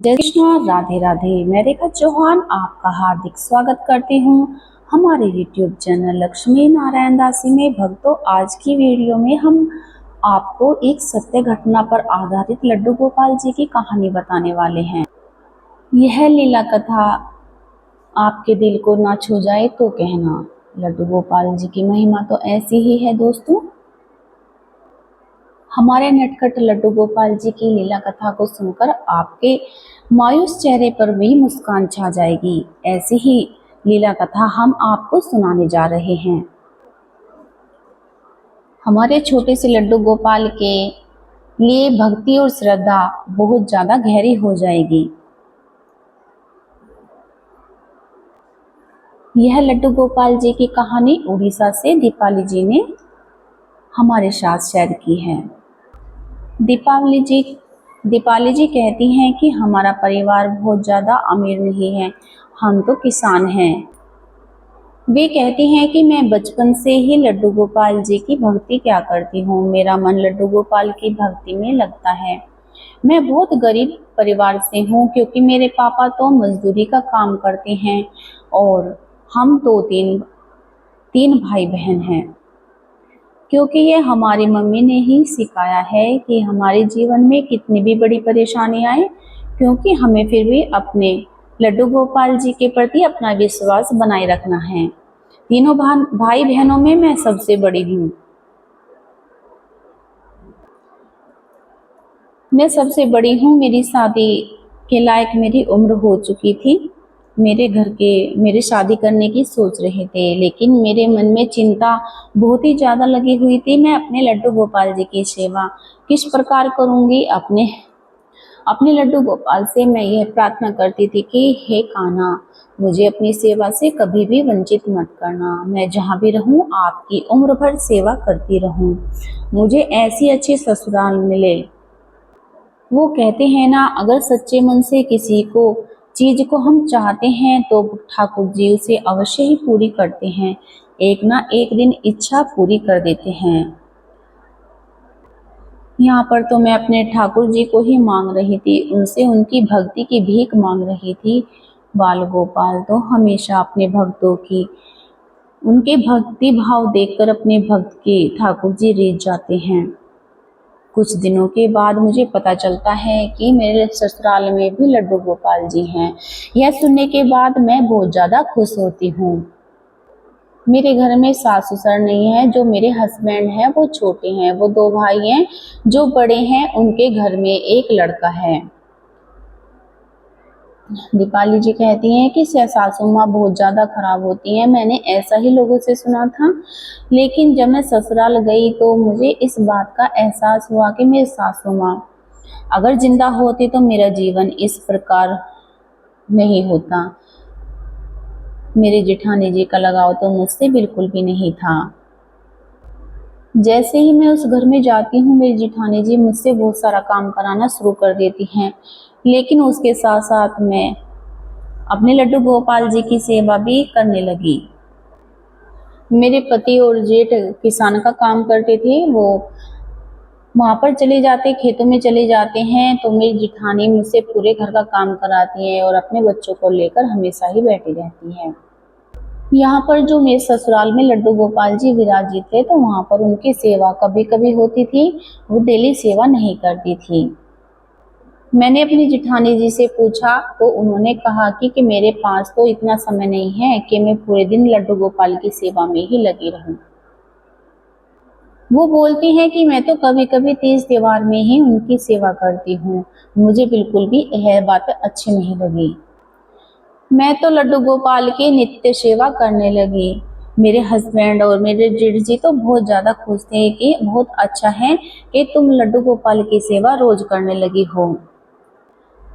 जय कृष्णा, राधे राधे। मैं रेखा चौहान आपका हार्दिक स्वागत करती हूँ हमारे YouTube चैनल लक्ष्मी नारायण दासी में। भक्तों, आज की वीडियो में हम आपको एक सत्य घटना पर आधारित लड्डू गोपाल जी की कहानी बताने वाले हैं। यह लीला कथा आपके दिल को ना छू जाए तो कहना। लड्डू गोपाल जी की महिमा तो ऐसी ही है दोस्तों। हमारे नटखट लड्डू गोपाल जी की लीला कथा को सुनकर आपके मायूस चेहरे पर भी मुस्कान छा जाएगी। ऐसी ही लीला कथा हम आपको सुनाने जा रहे हैं। हमारे छोटे से लड्डू गोपाल के लिए भक्ति और श्रद्धा बहुत ज्यादा गहरी हो जाएगी। यह लड्डू गोपाल जी की कहानी उड़ीसा से दीपाली जी ने हमारे साथ शेयर की है। दीपाली जी कहती हैं कि हमारा परिवार बहुत ज़्यादा अमीर नहीं है, हम तो किसान हैं। वे कहती हैं कि मैं बचपन से ही लड्डू गोपाल जी की भक्ति क्या करती हूँ। मेरा मन लड्डू गोपाल की भक्ति में लगता है। मैं बहुत गरीब परिवार से हूँ क्योंकि मेरे पापा तो मजदूरी का काम करते हैं और हम तो तीन भाई बहन हैं। क्योंकि ये हमारी मम्मी ने ही सिखाया है कि हमारे जीवन में कितनी भी बड़ी परेशानी आए, क्योंकि हमें फिर भी अपने लड्डू गोपाल जी के प्रति अपना विश्वास बनाए रखना है। तीनों भाई बहनों में मैं सबसे बड़ी हूँ। मेरी शादी के लायक मेरी उम्र हो चुकी थी। मेरे घर के मेरे शादी करने की सोच रहे थे, लेकिन मेरे मन में चिंता बहुत ही ज़्यादा लगी हुई थी। मैं अपने लड्डू गोपाल जी की सेवा किस प्रकार करूँगी। अपने लड्डू गोपाल से मैं यह प्रार्थना करती थी कि हे कान्हा, मुझे अपनी सेवा से कभी भी वंचित मत करना। मैं जहाँ भी रहूँ आपकी उम्र भर सेवा करती रहूँ। मुझे ऐसी अच्छी ससुराल मिले। वो कहते हैं ना, अगर सच्चे मन से किसी को चीज को हम चाहते हैं तो ठाकुर जी उसे अवश्य ही पूरी करते हैं। एक ना एक दिन इच्छा पूरी कर देते हैं। यहाँ पर तो मैं अपने ठाकुर जी को ही मांग रही थी, उनसे उनकी भक्ति की भीख मांग रही थी। बाल गोपाल तो हमेशा अपने भक्तों की उनके भक्ति भाव देखकर अपने भक्त के ठाकुर जी रीझ जाते हैं। कुछ दिनों के बाद मुझे पता चलता है कि मेरे ससुराल में भी लड्डू गोपाल जी हैं। यह सुनने के बाद मैं बहुत ज़्यादा खुश होती हूँ। मेरे घर में सास ससुर नहीं है। जो मेरे हस्बैंड हैं वो छोटे हैं, वो दो भाई हैं। जो बड़े हैं उनके घर में एक लड़का है। दीपाली जी कहती हैं कि सासू माँ बहुत ज़्यादा खराब होती हैं। मैंने ऐसा ही लोगों से सुना था, लेकिन जब मैं ससुराल गई तो मुझे इस बात का एहसास हुआ कि मेरी सासू माँ अगर जिंदा होती तो मेरा जीवन इस प्रकार नहीं होता। मेरे जेठानी जी का लगाव तो मुझसे बिल्कुल भी नहीं था। जैसे ही मैं उस घर में जाती हूँ, मेरी जेठानी जी मुझसे बहुत सारा काम कराना शुरू कर देती हैं, लेकिन उसके साथ साथ मैं अपने लड्डू गोपाल जी की सेवा भी करने लगी। मेरे पति और जेठ किसान का काम करते थे। वो वहाँ पर चले जाते, खेतों में चले जाते हैं, तो मेरी जेठानी मुझसे पूरे घर का काम कराती है और अपने बच्चों को लेकर हमेशा ही बैठी रहती है। यहाँ पर जो मेरे ससुराल में लड्डू गोपाल जी विराजित थे, तो वहाँ पर उनकी सेवा कभी कभी होती थी। वो डेली सेवा नहीं करती थी। मैंने अपनी जेठानी जी से पूछा तो उन्होंने कहा कि मेरे पास तो इतना समय नहीं है कि मैं पूरे दिन लड्डू गोपाल की सेवा में ही लगी रहूं। वो बोलती हैं कि मैं तो कभी कभी तीज त्योहार में ही उनकी सेवा करती हूँ। मुझे बिल्कुल भी यह बात अच्छी नहीं लगी। मैं तो लड्डू गोपाल की नित्य सेवा करने लगी। मेरे हस्बैंड और मेरे जेठ जी तो बहुत ज़्यादा खुश थे कि बहुत अच्छा है कि तुम लड्डू गोपाल की सेवा रोज करने लगी हो।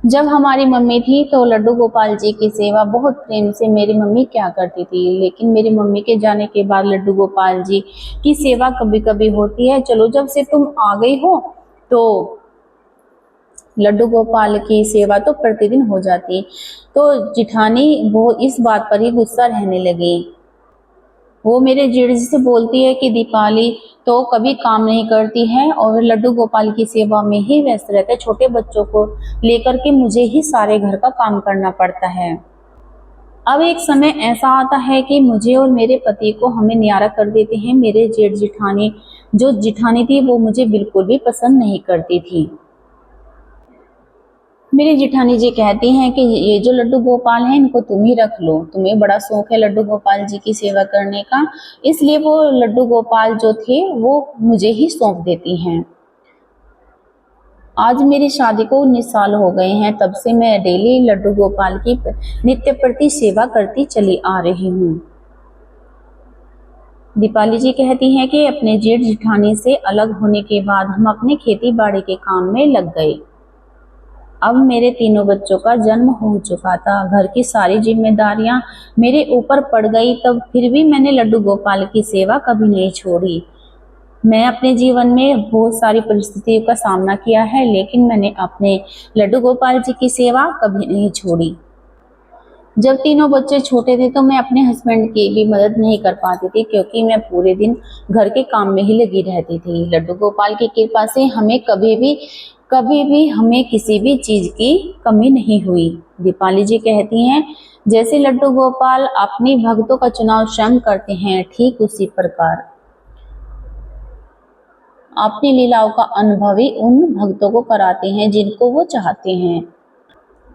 जब हमारी मम्मी थी तो लड्डू गोपाल जी की सेवा बहुत प्रेम से मेरी मम्मी क्या करती थी, लेकिन मेरी मम्मी के जाने के बाद लड्डू गोपाल जी की सेवा कभी कभी होती है। चलो, जब से तुम आ गई हो तो लड्डू गोपाल की सेवा तो प्रतिदिन हो जाती। तो जिठानी वो इस बात पर ही गुस्सा रहने लगी। वो मेरे जीजा जी से बोलती है कि दीपाली तो कभी काम नहीं करती है और लड्डू गोपाल की सेवा में ही व्यस्त रहता है। छोटे बच्चों को लेकर के मुझे ही सारे घर का काम करना पड़ता है। अब एक समय ऐसा आता है कि मुझे और मेरे पति को हमें न्यारा कर देते हैं। मेरे जेठ जिठानी जो जिठानी थी वो मुझे बिल्कुल भी पसंद नहीं करती थी। मेरी जिठानी जी कहती हैं कि ये जो लड्डू गोपाल हैं इनको तुम ही रख लो, तुम्हें बड़ा शौक है लड्डू गोपाल जी की सेवा करने का, इसलिए वो लड्डू गोपाल जो थे वो मुझे ही सौंप देती हैं। आज मेरी शादी को 19 साल हो गए हैं, तब से मैं डेली लड्डू गोपाल की नित्य प्रति सेवा करती चली आ रही हूँ। दीपाली जी कहती हैं कि अपने जेठ जिठानी से अलग होने के बाद हम अपने खेती बाड़ी के काम में लग गए। अब मेरे तीनों बच्चों का जन्म हो चुका था, घर की सारी जिम्मेदारियां मेरे ऊपर पड़ गई, तब फिर भी मैंने लड्डू गोपाल की सेवा कभी नहीं छोड़ी। मैं अपने जीवन में बहुत सारी परिस्थितियों का सामना किया है, लेकिन मैंने अपने लड्डू गोपाल जी की सेवा कभी नहीं छोड़ी। जब तीनों बच्चे छोटे थे तो मैं अपने हस्बैंड की भी मदद नहीं कर पाती थी, क्योंकि मैं पूरे दिन घर के काम में ही लगी रहती थी। लड्डू गोपाल की कृपा से हमें कभी भी हमें किसी भी चीज की कमी नहीं हुई। दीपाली जी कहती हैं, जैसे लड्डू गोपाल अपनी भक्तों का चुनाव स्वयं करते हैं, ठीक उसी प्रकार अपनी लीलाओं का अनुभव ही उन भक्तों को कराते हैं जिनको वो चाहते हैं।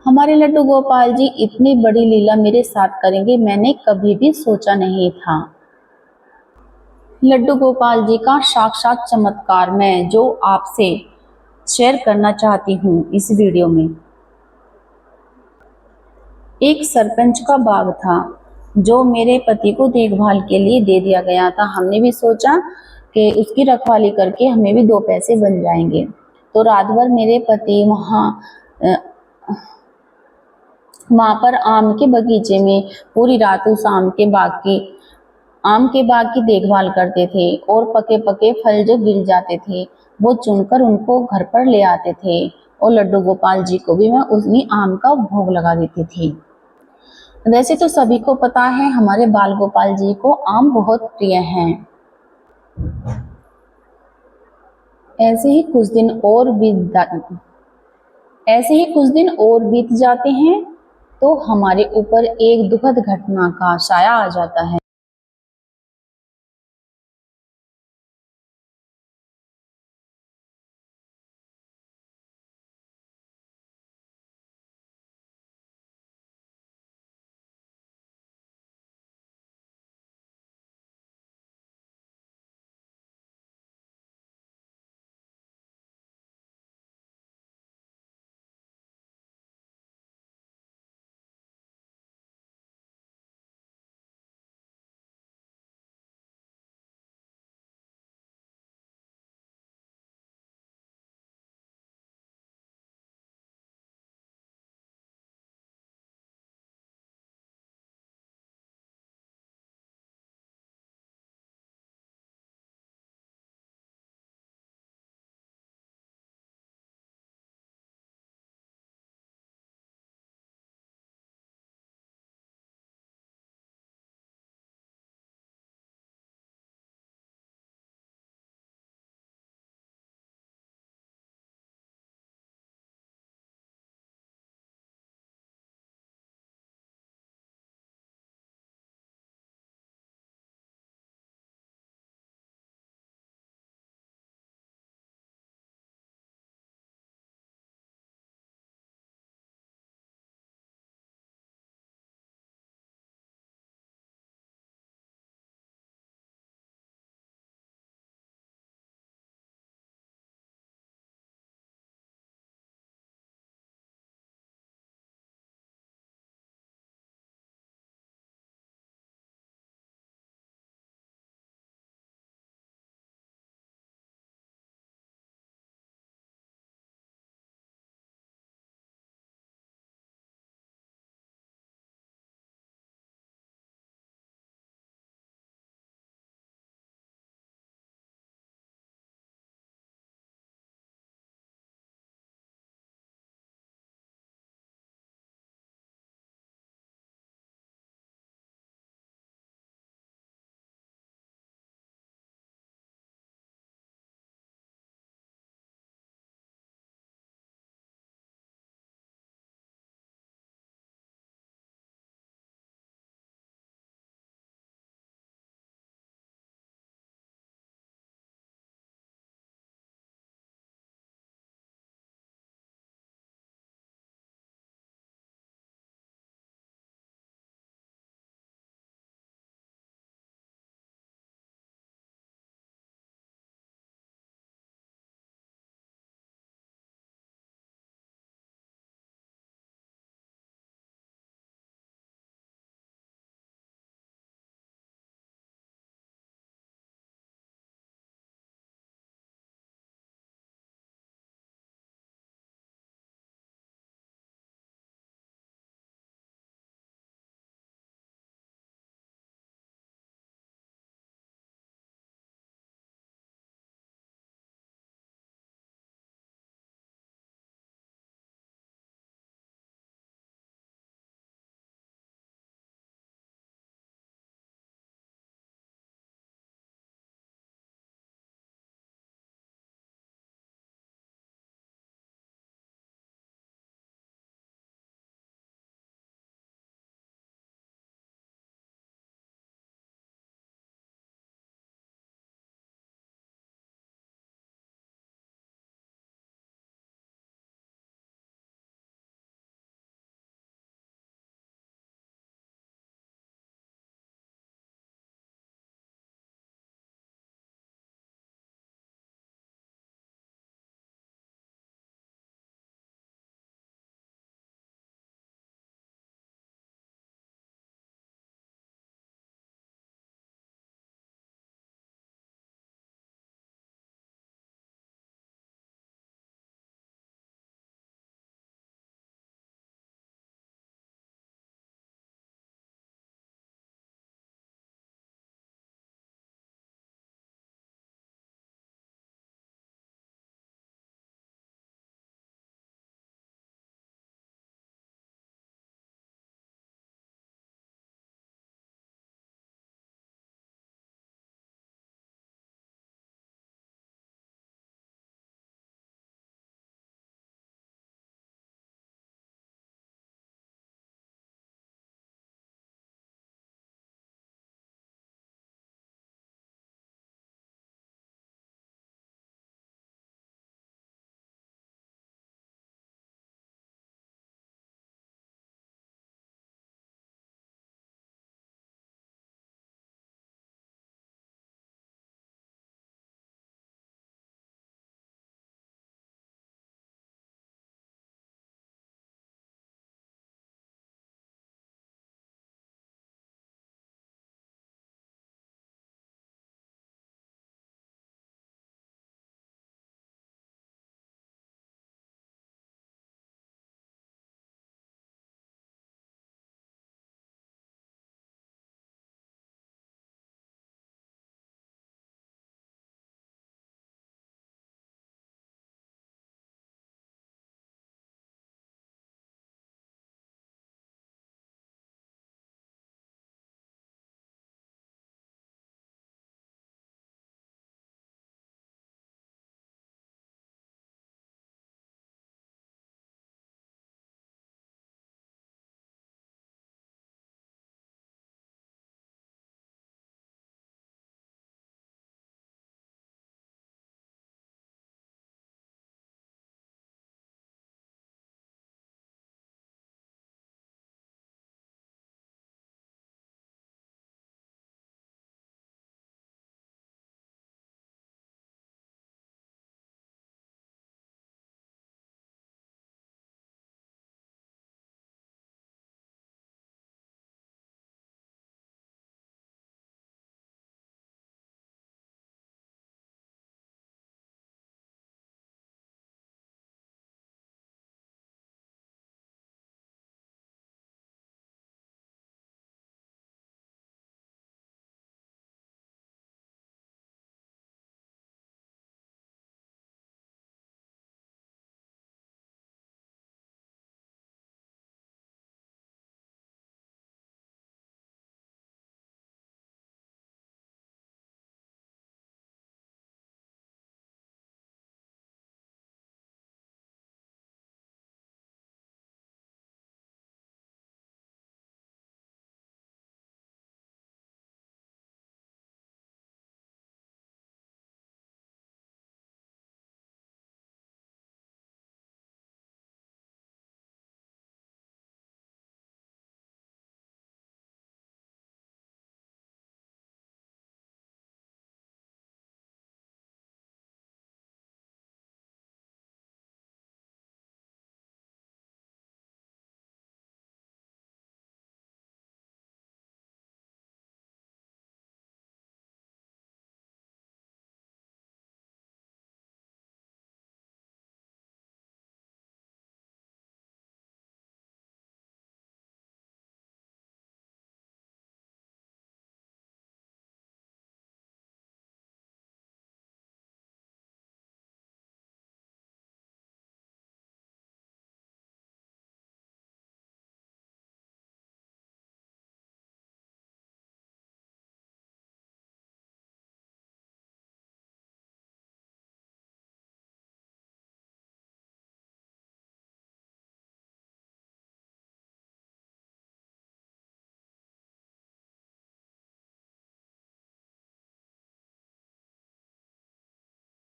हमारे लड्डू गोपाल जी इतनी बड़ी लीला मेरे साथ करेंगे, मैंने कभी भी सोचा नहीं था। लड्डू गोपाल जी का साक्षात चमत्कार मैं जो आपसे शेयर करना चाहती हूँ इस वीडियो में। एक सरपंच का बाग था जो मेरे पति को देखभाल के लिए दे दिया गया था। हमने भी सोचा कि उसकी रखवाली करके हमें भी 2 पैसे बन जाएंगे। तो रात भर मेरे पति वहां पर आम के बगीचे में पूरी रात उस आम के बाग की देखभाल करते थे और पके पके फल जो गिर जाते थे वो चुनकर उनको घर पर ले आते थे, और लड्डू गोपाल जी को भी मैं उन्हीं आम का भोग लगा देती थी। वैसे तो सभी को पता है हमारे बाल गोपाल जी को आम बहुत प्रिय हैं। ऐसे ही कुछ दिन और बीत जाते हैं तो हमारे ऊपर एक दुखद घटना का साया आ जाता है।